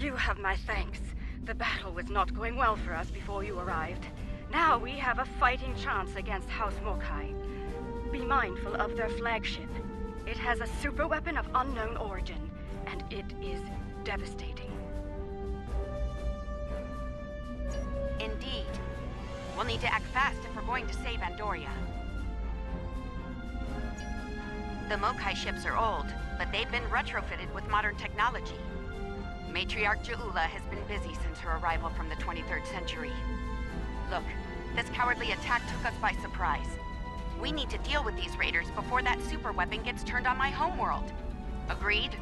You have my thanks. The battle was not going well for us before you arrived. Now we have a fighting chance against House Mokai. Be mindful of their flagship. It has a super weapon of unknown origin, and it is devastating. Indeed. We'll need to act fast if we're going to save Andoria. The Mokai ships are old, but they've been retrofitted with modern technology. Matriarch Ja'ula has been busy since her arrival from the 23rd century. Look, this cowardly attack took us by surprise. We need to deal with these raiders before that super weapon gets turned on my homeworld. Agreed?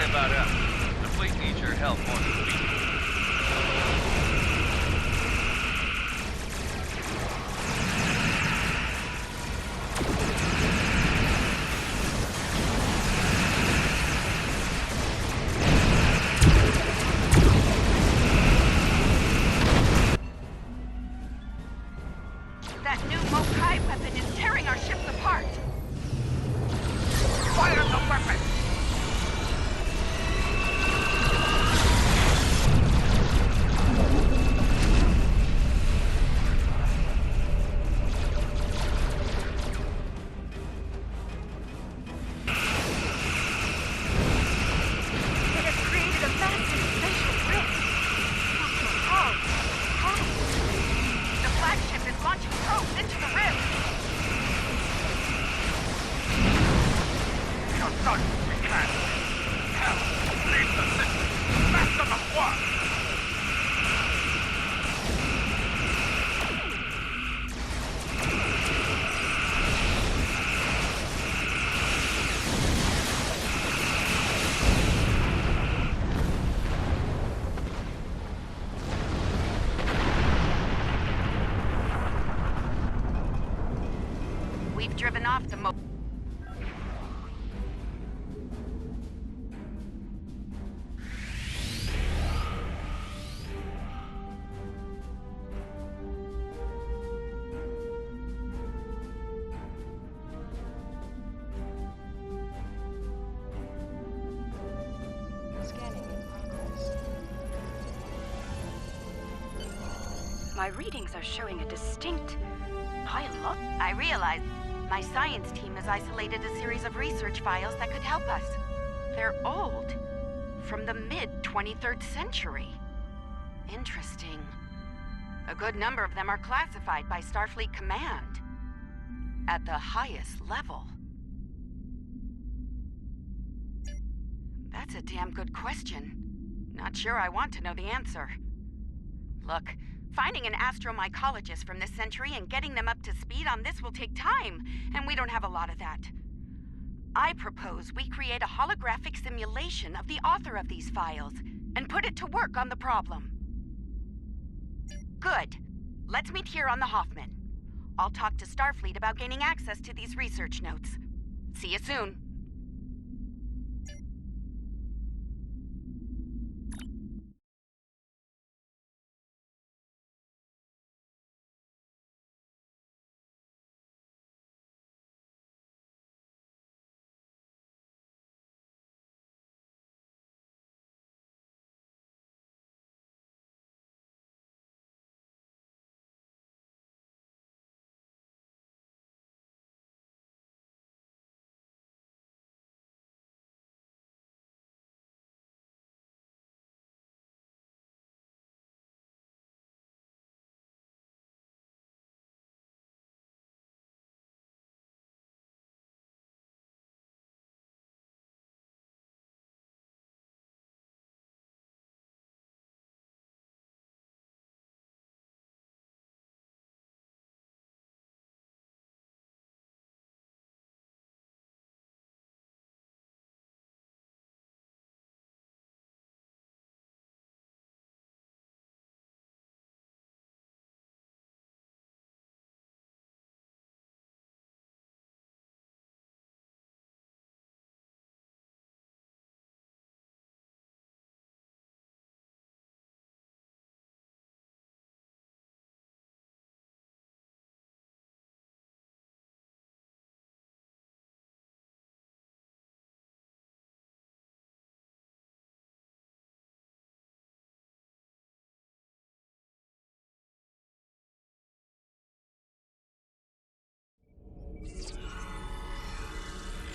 About us. The fleet needs your help more than we do. That new Mokai weapon is tearing our ships apart! Fire the weapon! We've driven off the My readings are showing a distinct high lot. I realize My science team has isolated a series of research files that could help us. They're old. From the mid-23rd century. Interesting. A good number of them are classified by Starfleet Command. At the highest level. That's a damn good question. Not sure I want to know the answer. Look, finding an astromycologist from this century and getting them up to speed on this will take time, and we don't have a lot of that. I propose we create a holographic simulation of the author of these files and put it to work on the problem. Good. Let's meet here on the Hoffman. I'll talk to Starfleet about gaining access to these research notes. See you soon.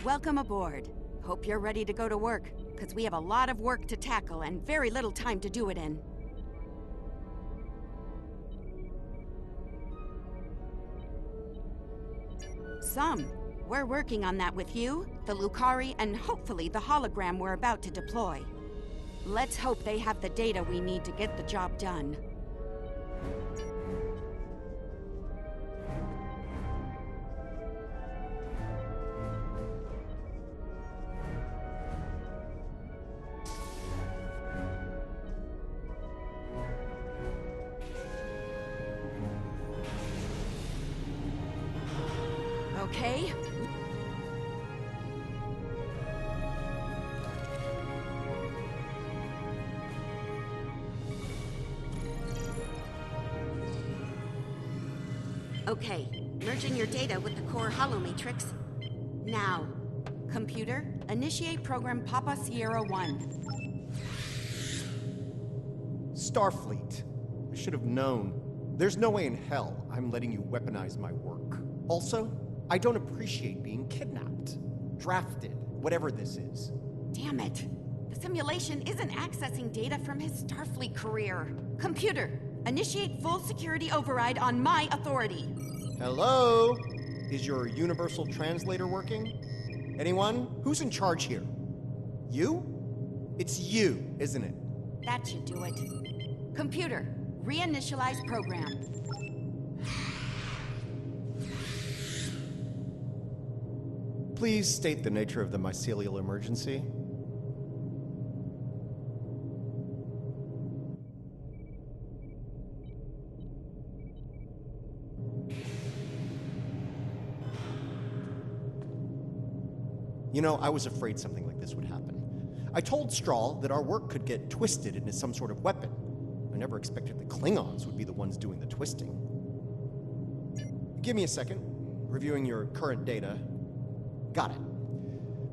Welcome aboard. Hope you're ready to go to work, because we have a lot of work to tackle and very little time to do it in. Some. We're working on that with you, the Lucari, and hopefully the hologram we're about to deploy. Let's hope they have the data we need to get the job done. Okay? Okay, merging your data with the core holomatrix. Now, computer, initiate program Papa Sierra 1. Starfleet. I should have known. There's no way in hell I'm letting you weaponize my work. Also, I don't appreciate being kidnapped, drafted, whatever this is. Damn it. The simulation isn't accessing data from his Starfleet career. Computer, initiate full security override on my authority. Hello? Is your universal translator working? Anyone? Who's in charge here? You? It's you, isn't it? That should do it. Computer, reinitialize program. Please state the nature of the mycelial emergency. You know, I was afraid something like this would happen. I told Strahl that our work could get twisted into some sort of weapon. I never expected the Klingons would be the ones doing the twisting. Give me a second. Reviewing your current data. Got it.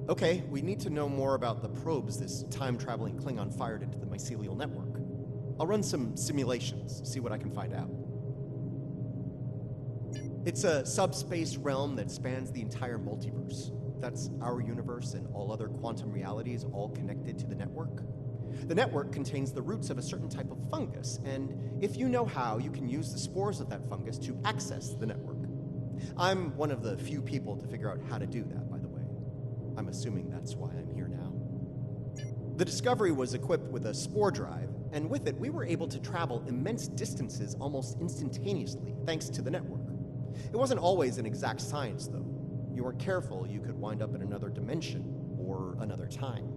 Okay, we need to know more about the probes this time-traveling Klingon fired into the mycelial network. I'll run some simulations, see what I can find out. It's a subspace realm that spans the entire multiverse. That's our universe and all other quantum realities all connected to the network. The network contains the roots of a certain type of fungus, and if you know how, you can use the spores of that fungus to access the network. I'm one of the few people to figure out how to do that, by the way. I'm assuming that's why I'm here now. The Discovery was equipped with a spore drive, and with it, we were able to travel immense distances almost instantaneously, thanks to the network. It wasn't always an exact science, though. You weren't careful, you could wind up in another dimension or another time.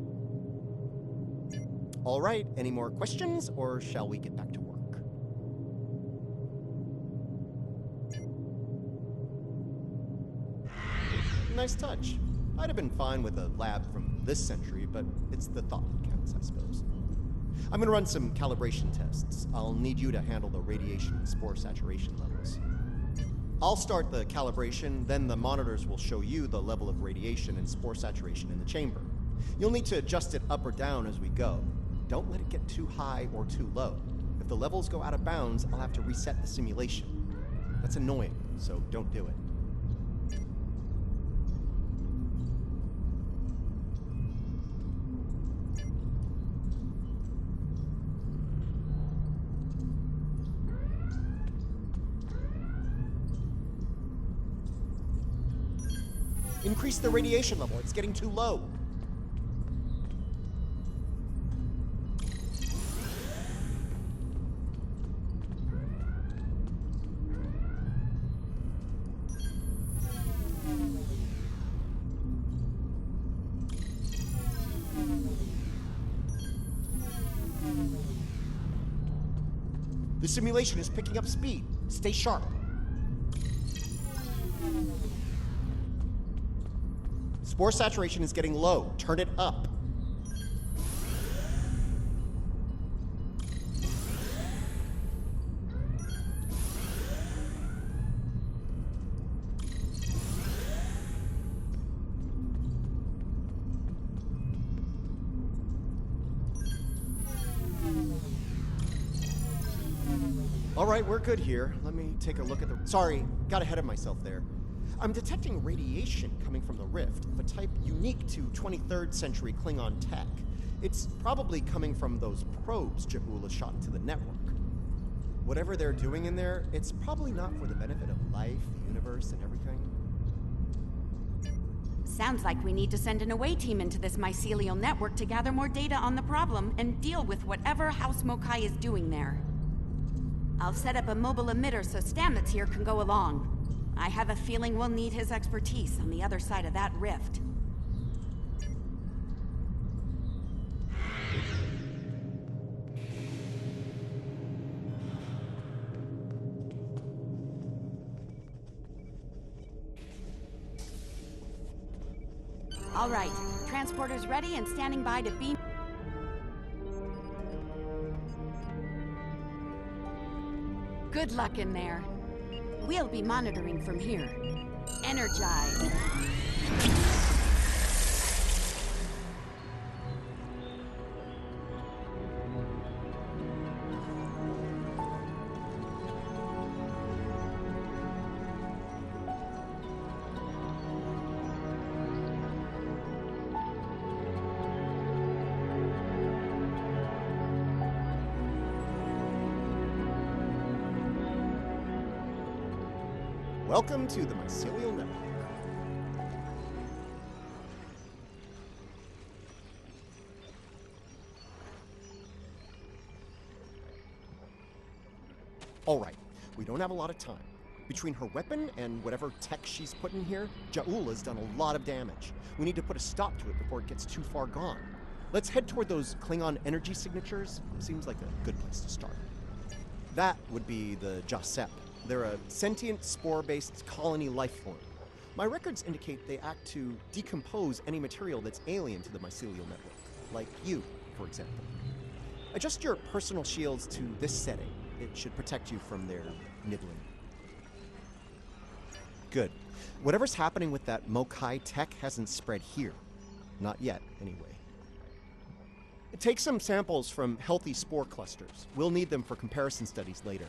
All right, any more questions, or shall we get back to work? Nice touch. I'd have been fine with a lab from this century, but it's the thought that counts, I suppose. I'm gonna run some calibration tests. I'll need you to handle the radiation and spore saturation levels. I'll start the calibration, then the monitors will show you the level of radiation and spore saturation in the chamber. You'll need to adjust it up or down as we go. Don't let it get too high or too low. If the levels go out of bounds, I'll have to reset the simulation. That's annoying, so don't do it. Increase the radiation level, it's getting too low. The simulation is picking up speed. Stay sharp. Spore saturation is getting low. Turn it up. All right, we're good here. Let me take a look at the... Sorry, got ahead of myself there. I'm detecting radiation coming from the rift of a type unique to 23rd century Klingon tech. It's probably coming from those probes Ja'ula shot into the network. Whatever they're doing in there, it's probably not for the benefit of life, the universe, and everything. Sounds like we need to send an away team into this mycelial network to gather more data on the problem and deal with whatever House Mokai is doing there. I'll set up a mobile emitter so Stamets here can go along. I have a feeling we'll need his expertise on the other side of that rift. All right, transporter's ready and standing by to beam. Good luck in there. We'll be monitoring from here. Energize. Welcome to the Mycelial Network. All right, we don't have a lot of time. Between her weapon and whatever tech she's put in here, Ja'ula's done a lot of damage. We need to put a stop to it before it gets too far gone. Let's head toward those Klingon energy signatures. Seems like a good place to start. That would be the Jasep. They're a sentient, spore-based colony life form. My records indicate they act to decompose any material that's alien to the mycelial network, like you, for example. Adjust your personal shields to this setting. It should protect you from their nibbling. Good. Whatever's happening with that Mokai tech hasn't spread here. Not yet, anyway. Take some samples from healthy spore clusters. We'll need them for comparison studies later.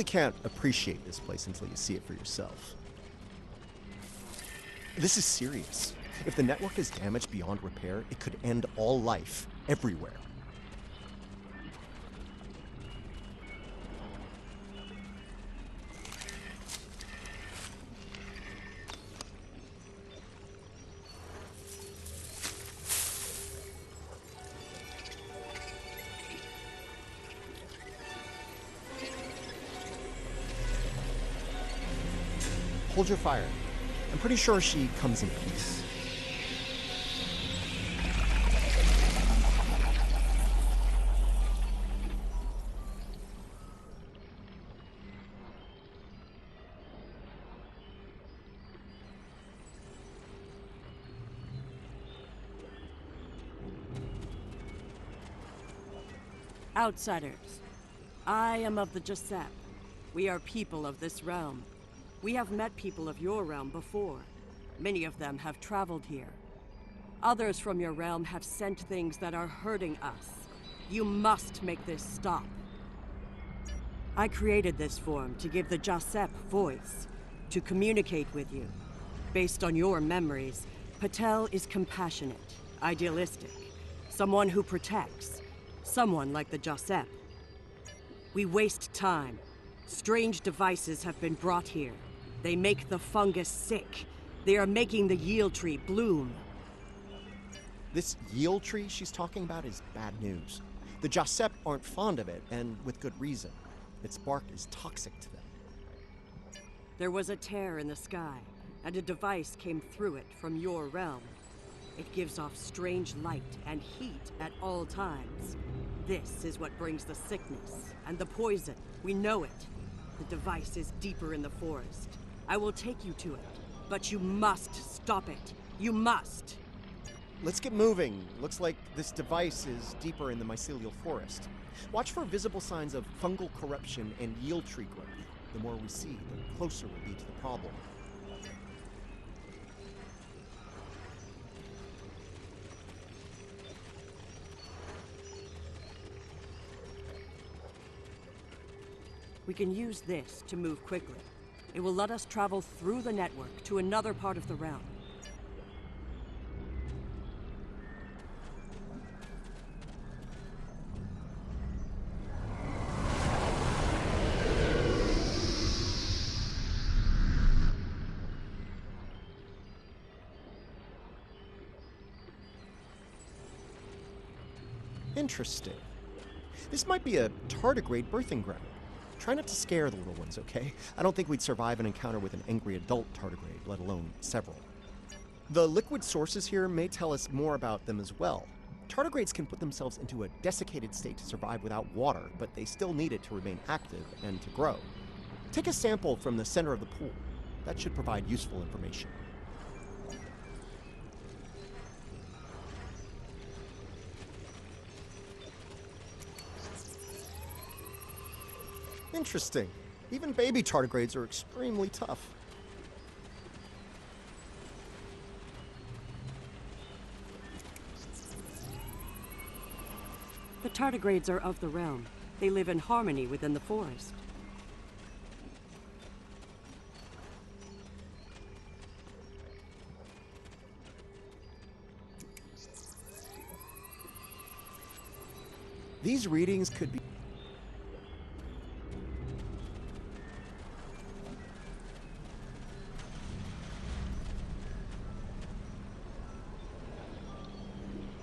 really can't appreciate this place until you see it for yourself. This is serious. If the network is damaged beyond repair, it could end all life, everywhere. Hold your fire. I'm pretty sure she comes in peace. Outsiders, I am of the Giuseppe. We are people of this realm. We have met people of your realm before. Many of them have traveled here. Others from your realm have sent things that are hurting us. You must make this stop. I created this form to give the Giuseppe voice, to communicate with you. Based on your memories, Patel is compassionate, idealistic, someone who protects, someone like the Giuseppe. We waste time. Strange devices have been brought here. They make the fungus sick. They are making the yield tree bloom. This yield tree she's talking about is bad news. The Giuseppe aren't fond of it, and with good reason. Its bark is toxic to them. There was a tear in the sky, and a device came through it from your realm. It gives off strange light and heat at all times. This is what brings the sickness and the poison. We know it. The device is deeper in the forest. I will take you to it, but you must stop it. You must! Let's get moving. Looks like this device is deeper in the mycelial forest. Watch for visible signs of fungal corruption and yield tree growth. The more we see, the closer we'll be to the problem. We can use this to move quickly. It will let us travel through the network to another part of the realm. Interesting. This might be a tardigrade birthing ground. Try not to scare the little ones, okay? I don't think we'd survive an encounter with an angry adult tardigrade, let alone several. The liquid sources here may tell us more about them as well. Tardigrades can put themselves into a desiccated state to survive without water, but they still need it to remain active and to grow. Take a sample from the center of the pool. That should provide useful information. Interesting. Even baby tardigrades are extremely tough. The tardigrades are of the realm. They live in harmony within the forest. These readings could be...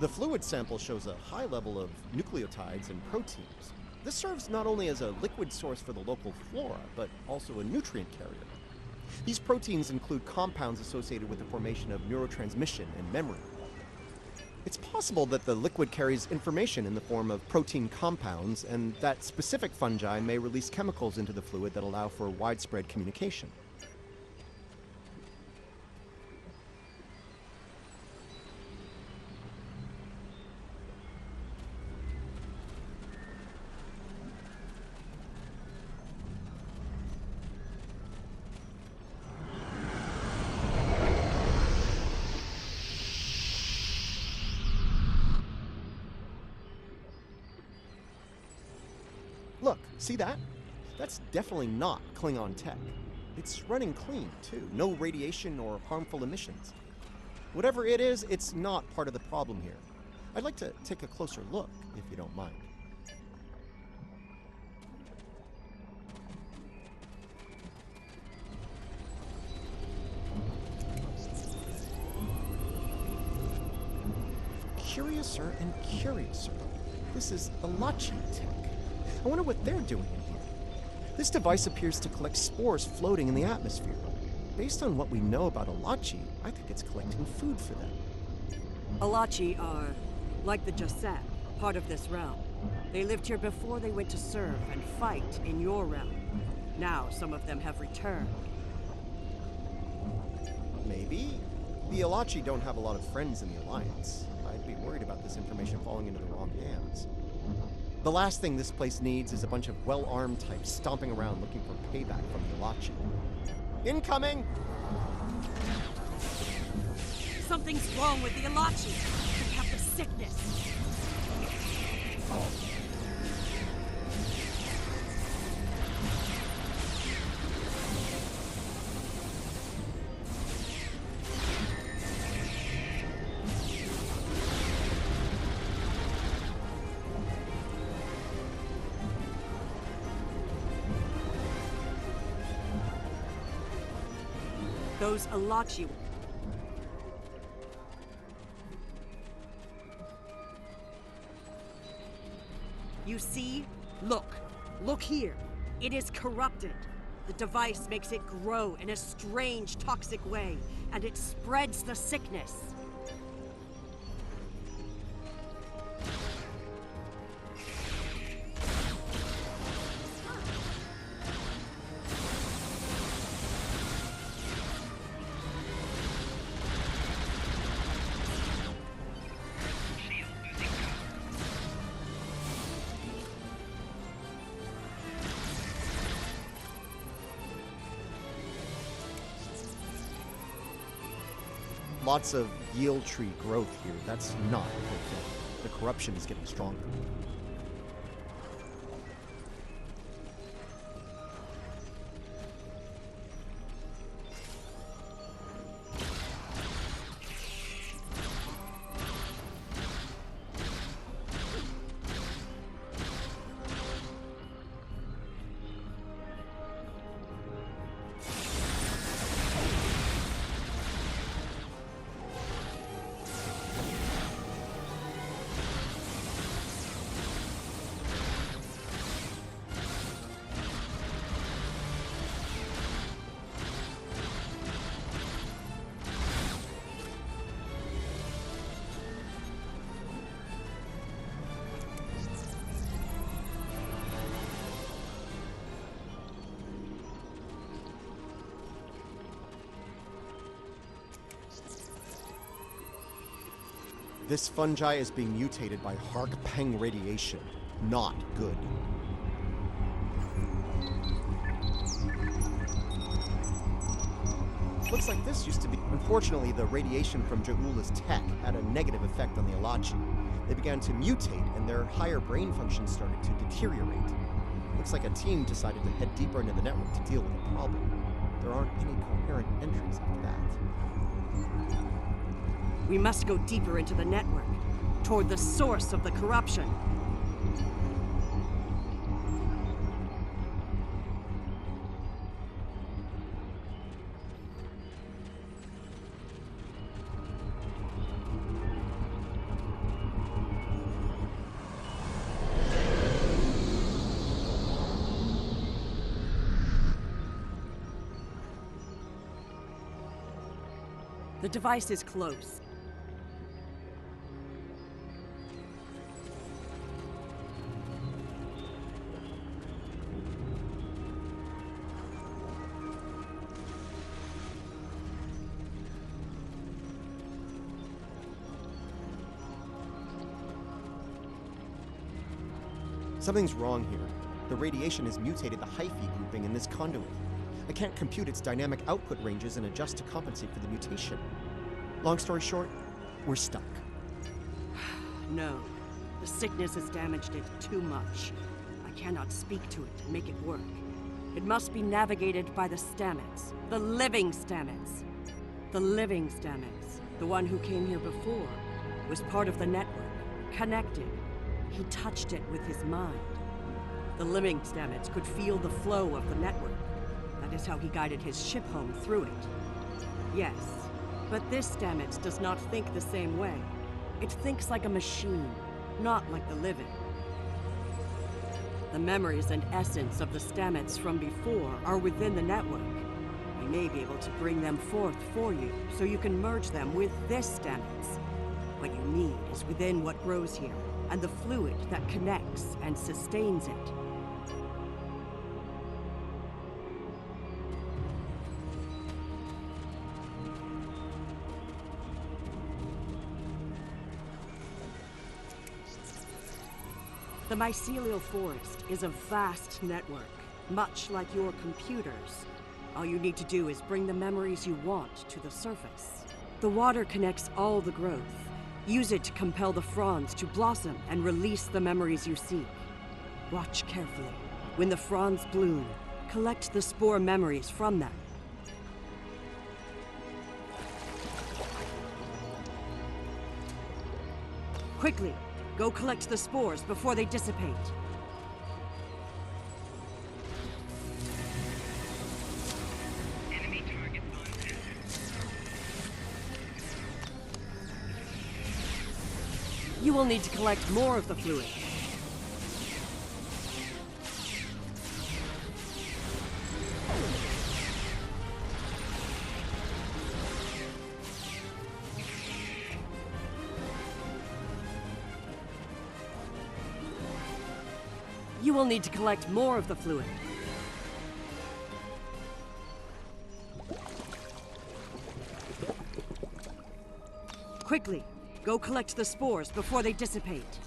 The fluid sample shows a high level of nucleotides and proteins. This serves not only as a liquid source for the local flora, but also a nutrient carrier. These proteins include compounds associated with the formation of neurotransmission and memory. It's possible that the liquid carries information in the form of protein compounds, and that specific fungi may release chemicals into the fluid that allow for widespread communication. Look, see that? That's definitely not Klingon tech. It's running clean, too. No radiation or harmful emissions. Whatever it is, it's not part of the problem here. I'd like to take a closer look, if you don't mind. Curiouser and curiouser. This is Alachi tech. I wonder what they're doing in here. This device appears to collect spores floating in the atmosphere. Based on what we know about Alachi, I think it's collecting food for them. Alachi are, like the Giuseppe, part of this realm. They lived here before they went to serve and fight in your realm. Now some of them have returned. Maybe. The Alachi don't have a lot of friends in the Alliance. I'd be worried about this information falling into the wrong hands. The last thing this place needs is a bunch of well-armed types stomping around looking for payback from the Alachi. Incoming! Something's wrong with the Alachi. They have the sickness. Those Alachi. You see? Look. Look here. It is corrupted. The device makes it grow in a strange, toxic way, and it spreads the sickness. Lots of yield tree growth here. That's not a good thing. The corruption is getting stronger. This fungi is being mutated by Hark-Peng radiation. Not good. Looks like this used to be... Unfortunately, the radiation from Ja'ula's tech had a negative effect on the Alachi. They began to mutate, and their higher brain functions started to deteriorate. Looks like a team decided to head deeper into the network to deal with the problem. There aren't any coherent entries after that. We must go deeper into the network, toward the source of the corruption. The device is close. Something's wrong here. The radiation has mutated the hyphae grouping in this conduit. I can't compute its dynamic output ranges and adjust to compensate for the mutation. Long story short, we're stuck. No. The sickness has damaged it too much. I cannot speak to it and make it work. It must be navigated by the Stamets. The living Stamets. The living Stamets, the one who came here before, was part of the network, connected. He touched it with his mind. The living Stamets could feel the flow of the network. That is how he guided his ship home through it. Yes, but this Stamets does not think the same way. It thinks like a machine, not like the living. The memories and essence of the Stamets from before are within the network. We may be able to bring them forth for you, so you can merge them with this Stamets. What you need is within what grows here, and the fluid that connects and sustains it. The mycelial forest is a vast network, much like your computers. All you need to do is bring the memories you want to the surface. The water connects all the growth. Use it to compel the fronds to blossom and release the memories you seek. Watch carefully. When the fronds bloom, collect the spore memories from them. Quickly! Go collect the spores before they dissipate. Enemy target on center. You will need to collect more of the fluid. You will need to collect more of the fluid. Quickly, go collect the spores before they dissipate.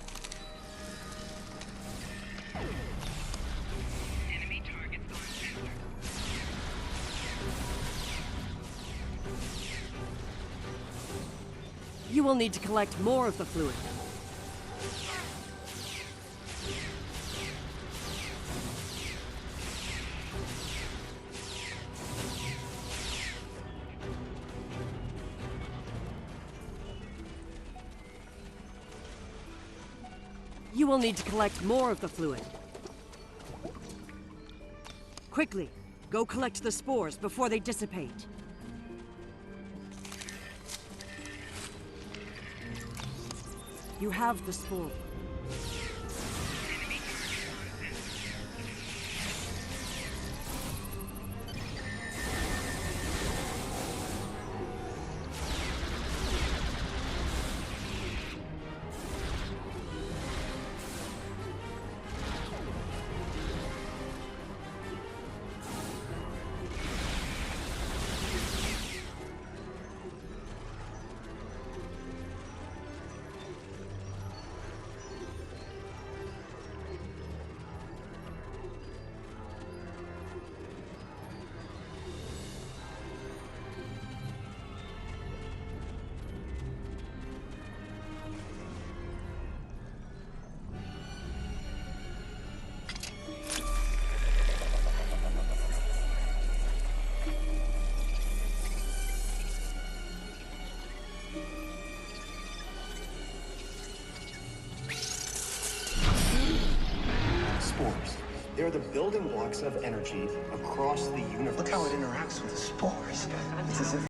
Enemy target on center. You will need to collect more of the fluid. You will need to collect more of the fluid. Quickly, go collect the spores before they dissipate. You have the spore. Enemy target on center. Spores. They are the building blocks of energy across the universe. Look how it interacts with the spores. It's as if